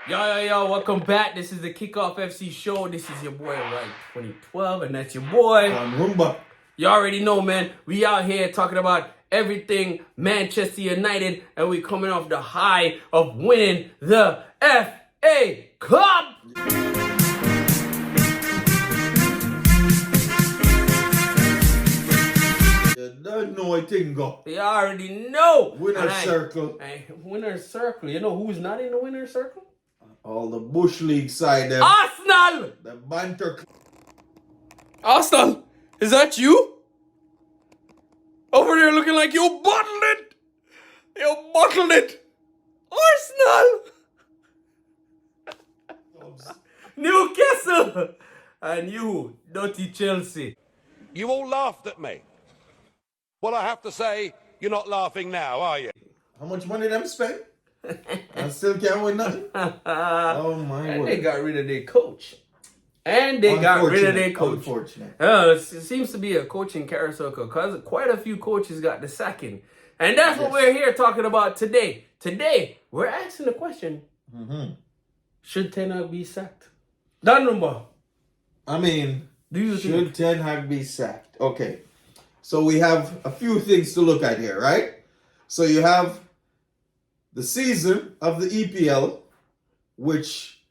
Yo, welcome back. This is the Kickoff FC show. This is your boy, right, 2012, and that's your boy. Rumba. You already know, man. We out here talking about everything Manchester United, and we coming off the high of winning the FA Cup. You don't know a thing go. You already know. Winner's circle. Winner's circle. You know who's not in the winner's circle? All the Bush League side. Them, Arsenal! the banter. Arsenal, is that you? Over there looking like you bottled it. You bottled it. Arsenal. Newcastle. And you, dirty Chelsea. You all laughed at me. Well, I have to say, you're not laughing now, are you? How much money them spend? I still can't win nothing. Oh my And word. they got rid of their coach. Unfortunate. It seems to be a coaching carousel because quite a few coaches got the sacking. And that's what we're here talking about today. Today, we're asking the question, should Ten Hag be sacked? That number. I mean, Do you should think? Ten Hag be sacked? Okay. So we have a few things to look at here, right? So you have the season of the EPL, which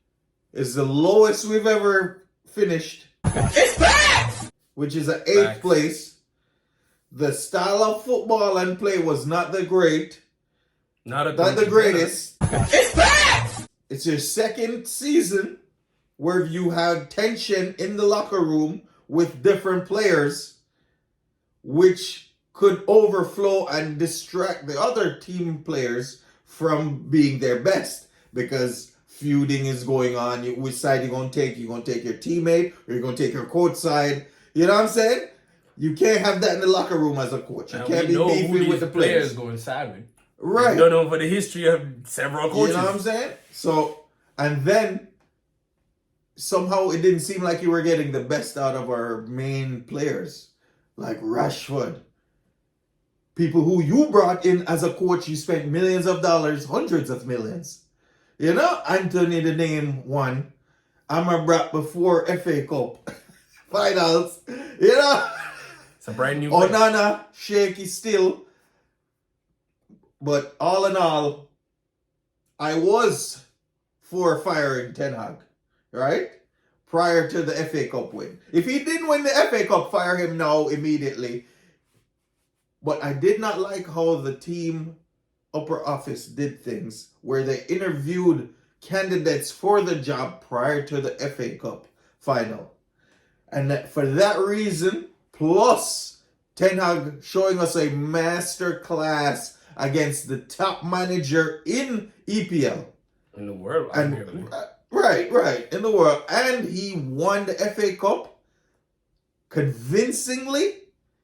is the lowest we've ever finished. It's facts! Which is an 8th place. The style of football and play was not the Not the greatest. It's facts! It's your second season where you had tension in the locker room with different players, which could overflow and distract the other team players from being their best, because feuding is going on. Which side you gonna take? You gonna take your teammate, or you gonna take your coach side? You know what I'm saying? You can't have that in the locker room as a coach. You can't be beefing with the players. Going side with. Right. You don't know for the history of several coaches. You know what I'm saying? So, and then somehow it didn't seem like you were getting the best out of our main players, like Rashford. People who you brought in as a coach, you spent millions of dollars, hundreds of millions. You know, Anthony, the name one. Amrabat before FA Cup finals. You know, It's a brand new. Onana, shaky still. But all in all, I was for firing Ten Hag, right? Prior to the FA Cup win. If he didn't win the FA Cup, fire him now immediately. But I did not like how the team upper office did things, where they interviewed candidates for the job prior to the FA Cup final. And that for that reason, plus Ten Hag showing us a master class against the top manager in EPL. In the world. And right, in the world. And he won the FA Cup convincingly.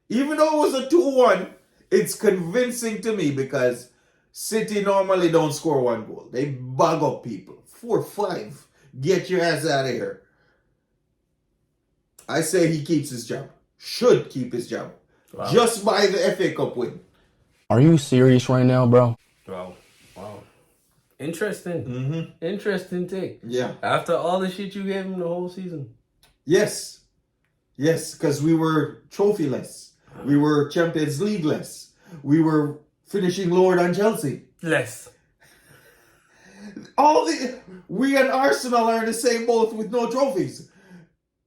Even though it was a 2-1, it's convincing to me, because City normally don't score one goal. They bug up people. 4-5. Get your ass out of here. I say he keeps his job. Should keep his job. Wow. Just by the FA Cup win. Are you serious right now, bro? Wow. Interesting. Mm-hmm. Interesting take. Yeah. After all the shit you gave him the whole season. Yes, because we were trophyless. We were Champions League-less. We were finishing lower than Chelsea. Less. We and Arsenal are in the same boat with no trophies.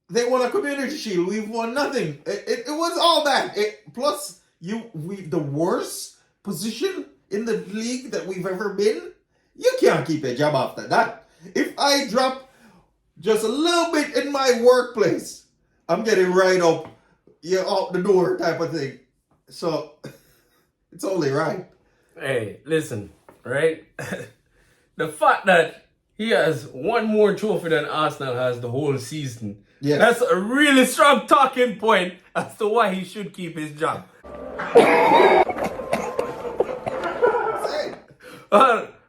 They won a Community Shield. We've won nothing. It was all that. Plus, the worst position in the league that we've ever been. You can't keep a job after that. If I drop just a little bit in my workplace, I'm getting right up, out the door type of thing. So, it's only right. Hey, listen, right? The fact that he has one more trophy than Arsenal has the whole season. Yes. That's a really strong talking point as to why he should keep his job.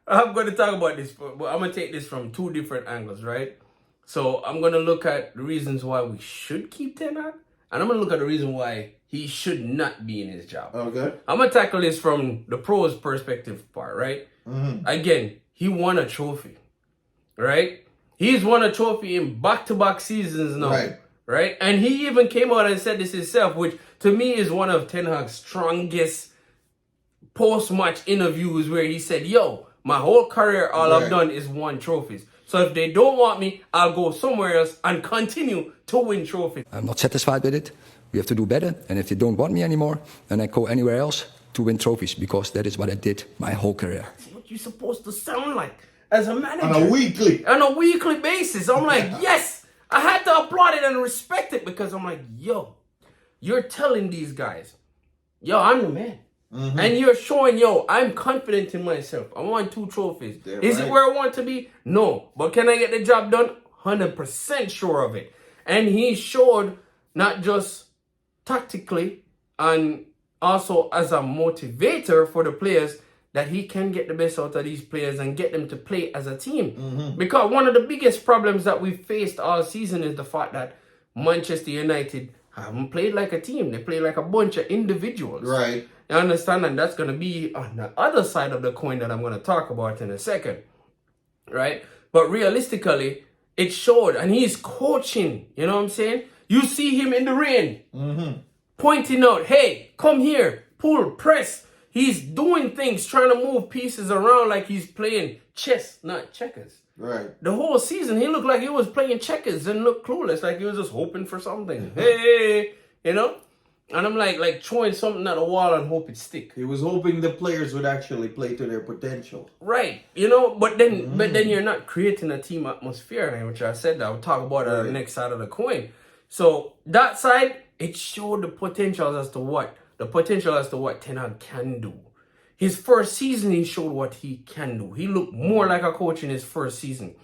I'm going to talk about this, but I'm going to take this from two different angles, right? So I'm going to look at the reasons why we should keep Ten Hag, and I'm going to look at the reason why he should not be in his job. Okay. I'm going to tackle this from the pros perspective part, right? Mm-hmm. Again, he won a trophy. right? He's won a trophy in back-to-back seasons now. Right? And he even came out and said this himself, which to me is one of Ten Hag's strongest post-match interviews, where he said, yo, my whole career, all I've done is won trophies. So if they don't want me, I'll go somewhere else and continue to win trophies. I'm not satisfied with it. We have to do better. And if they don't want me anymore, then I go anywhere else to win trophies, because that is what I did my whole career. That's what you're supposed to sound like as a manager. On a weekly basis. I'm like, yes. I had to applaud it and respect it, because I'm like, yo, you're telling these guys, yo, I'm the man. And you're showing, yo, I'm confident in myself. I won 2 trophies. Is it where I want to be? No. But can I get the job done? 100% sure of it. And he showed, not just tactically and also as a motivator for the players, that he can get the best out of these players and get them to play as a team. Because one of the biggest problems that we faced all season is the fact that Manchester United haven't played like a team. They play like a bunch of individuals. Right. You understand? And that's going to be on the other side of the coin that I'm going to talk about in a second. Right? But realistically, it showed. And he's coaching. You know what I'm saying? You see him in the rain. Pointing out, hey, come here. Pull, press. He's doing things, trying to move pieces around like he's playing chess, not checkers. Right. The whole season, he looked like he was playing checkers and looked clueless, like he was just hoping for something. Hey, you know? And I'm like throwing something at the wall and hope it stick. He was hoping the players would actually play to their potential. Right. You know, but then you're not creating a team atmosphere, which I said that I'll talk about on the next side of the coin. So that side, it showed the potential as to what Ten Hag can do. His first season, he showed what he can do. He looked more like a coach in his first season.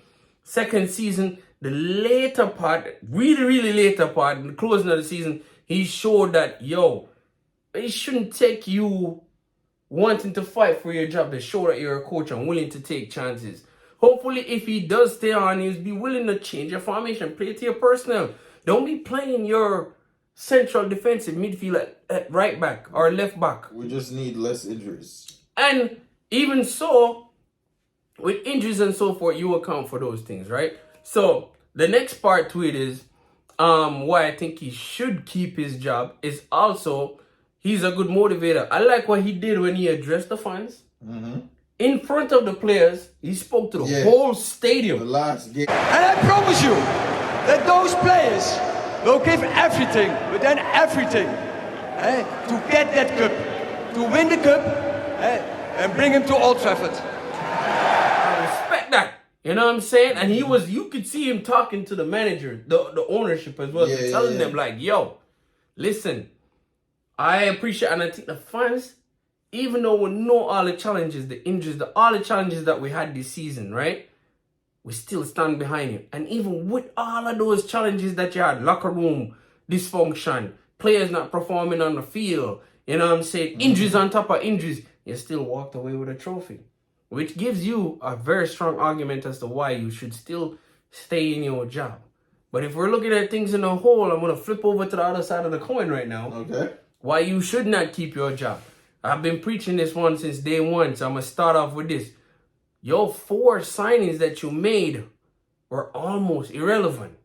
Second season, the later part, really later part, in the closing of the season, he showed that, yo, it shouldn't take you wanting to fight for your job to show that you're a coach and willing to take chances. Hopefully, if he does stay on, he'll be willing to change your formation, play to your personnel. Don't be playing your central defensive midfield at right back or left back. We just need less injuries. And even so, with injuries and so forth, you account for those things, right? So the next part to it is why I think he should keep his job is also he's a good motivator. I like what he did when he addressed the fans. In front of the players, he spoke to the whole stadium. The last game. And I promise you that those players will give everything, but then everything, to get that cup, to win the cup, and bring him to Old Trafford. I respect that. You know what I'm saying? And you could see him talking to the manager, the ownership as well, telling them like, yo, listen, I appreciate, and I think the fans, even though we know all the challenges, the injuries, all the challenges that we had this season, right? We still stand behind you. And even with all of those challenges that you had, locker room dysfunction, players not performing on the field, you know what I'm saying? Injuries on top of injuries, you still walked away with a trophy. Which gives you a very strong argument as to why you should still stay in your job. But if we're looking at things in a whole, I'm going to flip over to the other side of the coin right now. Okay. Why you should not keep your job. I've been preaching this one since day one, so I'm going to start off with this. Your 4 signings that you made were almost irrelevant.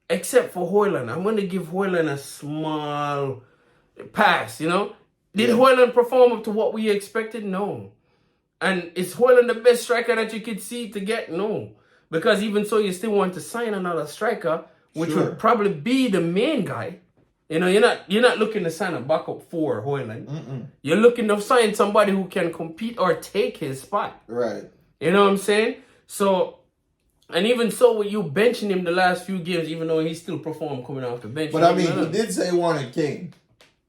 Except for Højlund. I'm going to give Højlund a small pass, you know? Did Højlund perform up to what we expected? No. And is Højlund the best striker that you could see to get? No. Because even so, you still want to sign another striker, which would probably be the main guy. You know, you're not looking to sign a backup for Højlund. You're looking to sign somebody who can compete or take his spot. Right. You know what I'm saying? So, and even so, with you benching him the last few games, even though he still performed coming off the bench. But I mean, he did say he wanted Kane.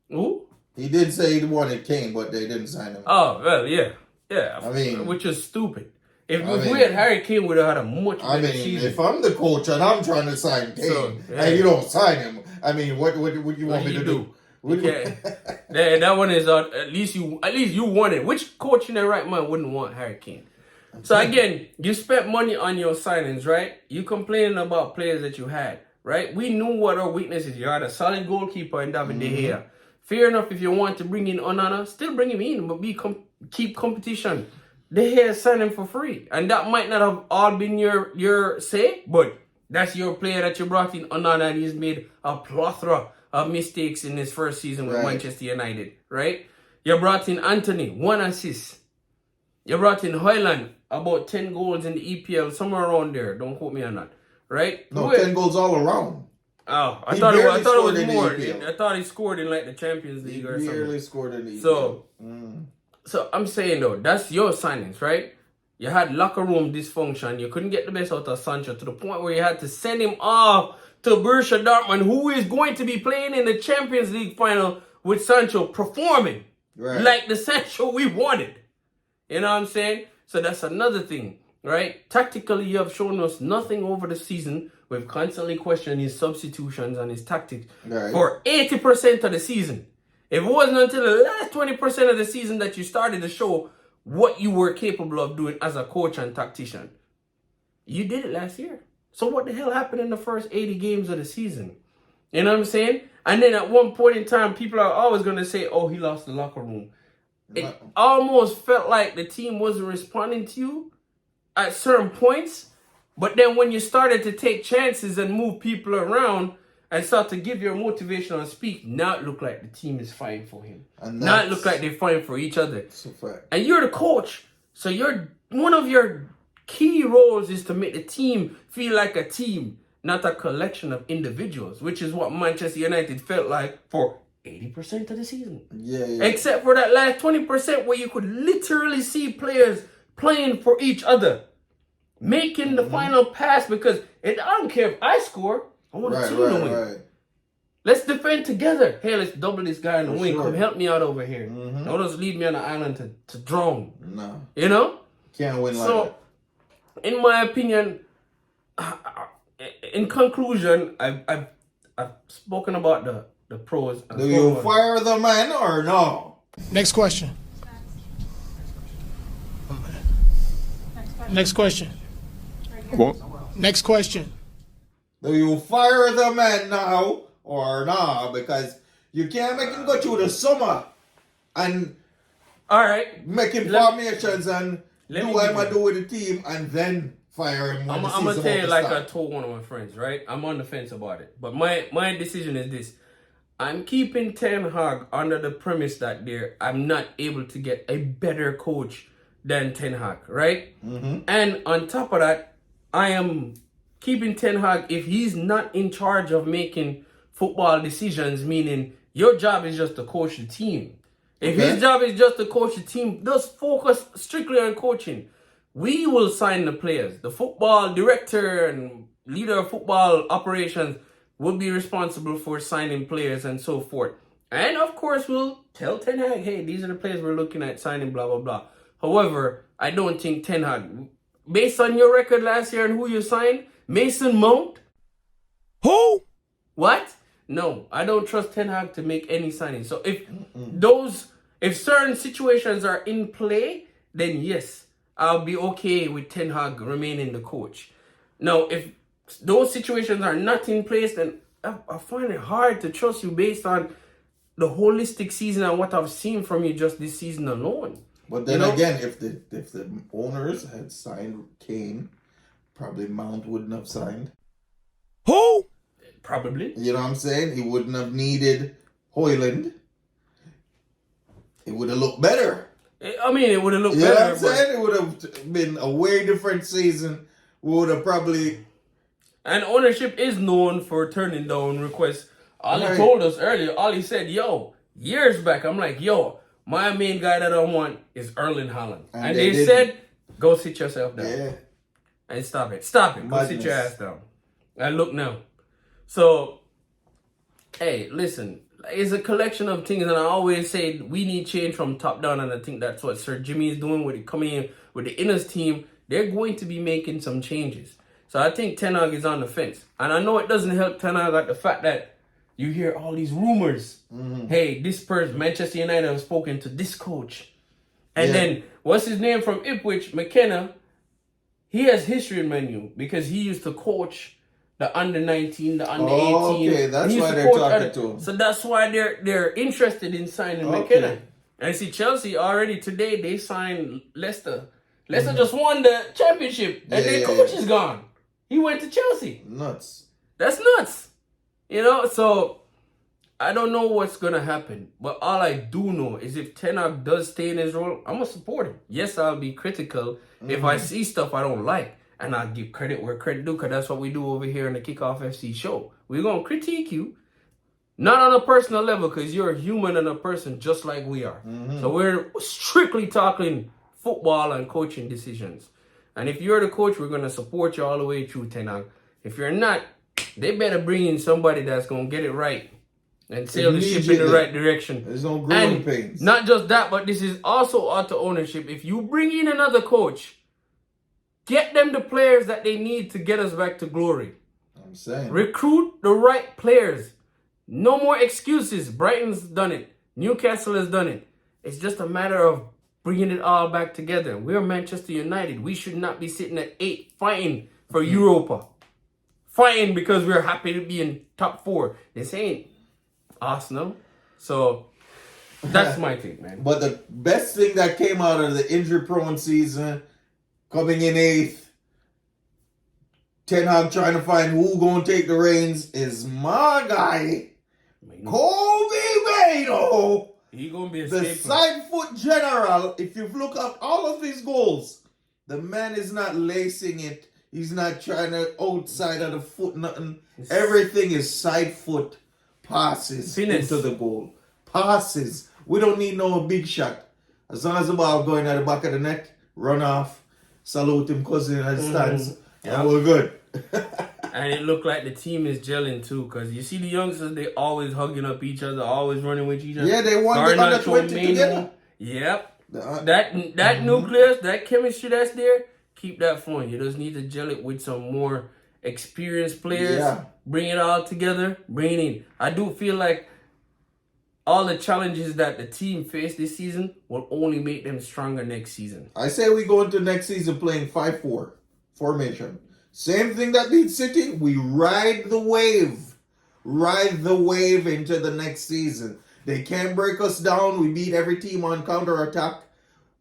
Who? He did say he wanted Kane, but they didn't sign him. Oh, well, yeah. Yeah. I mean, which is stupid. If we had Harry Kane, we would have had a much better season. If I'm the coach and I'm trying to sign Kane and you don't sign him, I mean, what you want me to do? That one is at least you won it. Which coach in their right mind wouldn't want Harry Kane? So again, you spent money on your signings, right? You complaining about players that you had, right? We knew what our weaknesses. You had a solid goalkeeper in David De Gea. Fair enough, if you want to bring in Onana, still bring him in, but keep competition De Gea signed him for free. And that might not have all been your say, but that's your player that you brought in. And he's made a plethora of mistakes in his first season with Manchester United, right? You brought in Anthony, 1 assist. You brought in Højlund, about 10 goals in the EPL, somewhere around there. Don't quote me on that, right? No, 10 goals all around. Oh, I thought it was more. I thought he scored in like the Champions League or something. He barely scored in the EPL. So I'm saying though, that's your signings, right? You had locker room dysfunction. You couldn't get the best out of Sancho to the point where you had to send him off to Borussia Dortmund, who is going to be playing in the Champions League final with Sancho performing like the Sancho we wanted. You know what I'm saying? So that's another thing, right? Tactically, you have shown us nothing over the season. We've constantly questioned his substitutions and his tactics for 80% of the season. If it wasn't until the last 20% of the season that you started to show what you were capable of doing as a coach and tactician. You did it last year. So what the hell happened in the first 80 games of the season? You know what I'm saying? And then at one point in time, people are always going to say, oh, he lost the locker room. It almost felt like the team wasn't responding to you at certain points. But then when you started to take chances and move people around and start to give your motivational speak, now it looked like the team is fighting for him. And now it looked like they're fighting for each other. And you're the coach. So one of your key roles is to make the team feel like a team, not a collection of individuals, which is what Manchester United felt like for 80% of the season. Except for that last 20% where you could literally see players playing for each other, making the final pass, because I don't care if I score. I want the team to win. Let's defend together. Hey, let's double this guy in the wing. Come help me out over here. Don't just leave me on the island to drown. No. You know? Can't win like that. In my opinion, in conclusion, I've spoken about the pros. Do you fire the man or no? Next question. Next question. What? Next question. Do you fire the man now or no? Because you can't make him go through the summer and make him formations and do what I'm going to do with the team and then fire him. I'm going to tell you like I told one of my friends, right? I'm on the fence about it. But my decision is this. I'm keeping Ten Hag under the premise that I'm not able to get a better coach than Ten Hag, right? And on top of that, I am keeping Ten Hag if he's not in charge of making football decisions, meaning your job is just to coach the team. If his job is just to coach the team, just focus strictly on coaching. We will sign the players. The football director and leader of football operations will be responsible for signing players and so forth. And of course, we'll tell Ten Hag, hey, these are the players we're looking at signing, blah, blah, blah. However, I don't think Ten Hag, based on your record last year and who you signed, Mason Mount? Who? What? No, I don't trust Ten Hag to make any signings. So if certain situations are in play, then yes, I'll be okay with Ten Hag remaining the coach. Now, if those situations are not in place, then I find it hard to trust you based on the holistic season and what I've seen from you just this season alone. But then again, if the owners had signed Kane, probably Mount wouldn't have signed. Who? Probably. You know what I'm saying? He wouldn't have needed Højlund. It would have looked better. I mean, it would have looked better. You know what I'm saying? It would have been a way different season. We would have probably... And ownership is known for turning down requests. Ollie told us earlier, Ollie said, years back, I'm like, my main guy that I want is Erling Haaland. And they said, go sit yourself down. Yeah. And stop it. Go sit your ass down. And look now. So, hey, listen, it's a collection of things, and I always say we need change from top down, and I think that's what Sir Jimmy is doing with it coming in with the Inners team. They're going to be making some changes. So I think Ten Hag is on the fence. And I know it doesn't help Ten Hag like the fact that you hear all these rumors. Hey, this person, Manchester United have spoken to this coach. And then, what's his name from Ipswich, McKenna, he has history in Man U because he used to coach the under-19, the under-18. Okay, that's why they're talking to him. So that's why they're interested in signing McKenna. And see, Chelsea already today, they signed Leicester. Leicester just won the championship and their coach is gone. He went to Chelsea. Nuts. That's nuts. You know, so I don't know what's going to happen. But all I do know is if Ten Hag does stay in his role, I'm going to support him. Yes, I'll be critical if I see stuff I don't like. And I'll give credit where credit due, because that's what we do over here in the Kickoff FC show. We're going to critique you. Not on a personal level, because you're a human and a person just like we are. So we're strictly talking football and coaching decisions. And if you're the coach, we're going to support you all the way through, Ten Hag. If you're not, they better bring in somebody that's going to get it right and sail the ship in the right direction. There's no growing pains. Not just that, but this is also auto ownership. If you bring in another coach, get them the players that they need to get us back to glory. I'm saying. Recruit the right players. No more excuses. Brighton's done it. Newcastle has done it. It's just a matter of bringing it all back together. We're Manchester United. We should not be sitting at 8 fighting for Europa. Fighting because we're happy to be in top 4. This ain't Arsenal. So that's my take, man. But the best thing that came out of the injury-prone season, coming in 8th, Ten Hag trying to find who gonna take the reins, is my guy, Kobe Maino. He gonna be a the staple. side foot general. If you look at all of his goals, the man is not lacing it. He's not trying to outside of the foot, nothing. Everything is side foot passes into the goal. Passes. We don't need no big shot. As long as the ball going at the back of the net, run off, salute him, cousin at the stands, and we're good. And it looked like the team is gelling too, because you see the youngsters, they always hugging up each other, always running with each other. Yeah, they won the under 20 together. Yep. That nucleus, that chemistry that's there, keep that flowing. You just need to gel it with some more experienced players. Yeah. Bring it all together. Bring it in. I do feel like all the challenges that the team faced this season will only make them stronger next season. I say we go into next season playing 5-4 formation. Same thing that beat City. We ride the wave. Ride the wave into the next season. They can't break us down. We beat every team on counter-attack.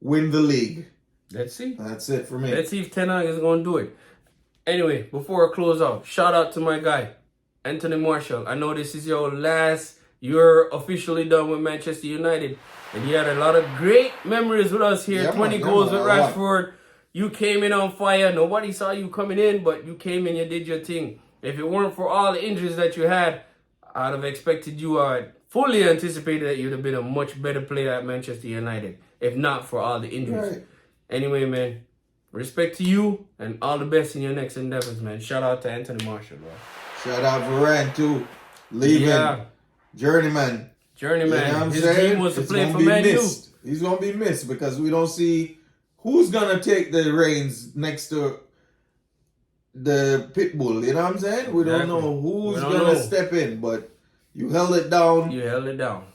Win the league. Let's see. That's it for me. Let's see if Ten Hag is going to do it. Anyway, before I close out, shout out to my guy, Anthony Marshall. I know this is your last. You're officially done with Manchester United. And you had a lot of great memories with us here. 20 goals with Rashford. You came in on fire. Nobody saw you coming in, but you came in, you did your thing. If it weren't for all the injuries that you had, I'd have expected you, I fully anticipated that you'd have been a much better player at Manchester United, if not for all the injuries. Right. Anyway, man, respect to you and all the best in your next endeavors, man. Shout out to Anthony Marshall, bro. Shout out Varane too. Leaving. Journeyman. Journeyman. You know what I'm His saying? dream was to It's play gonna for be Man U. missed. He's going to be missed because we don't see who's going to take the reins next to the Pitbull. You know what I'm saying? We don't know who's going to step in, but you held it down. You held it down.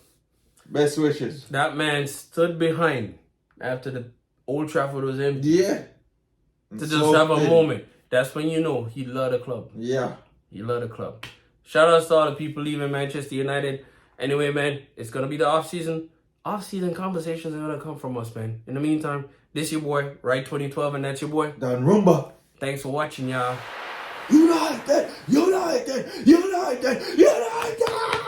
Best wishes. That man stood behind after the Old Trafford was empty. Yeah. To just have a moment. That's when you know he loved the club. Yeah. He loved the club. Shout out to all the people leaving Manchester United. Anyway, man, it's going to be the off-season. Off-season conversations are going to come from us, man. In the meantime, this your boy, Right 2012, and that's your boy, Don Rumba. Thanks for watching, y'all. United! United! United! United!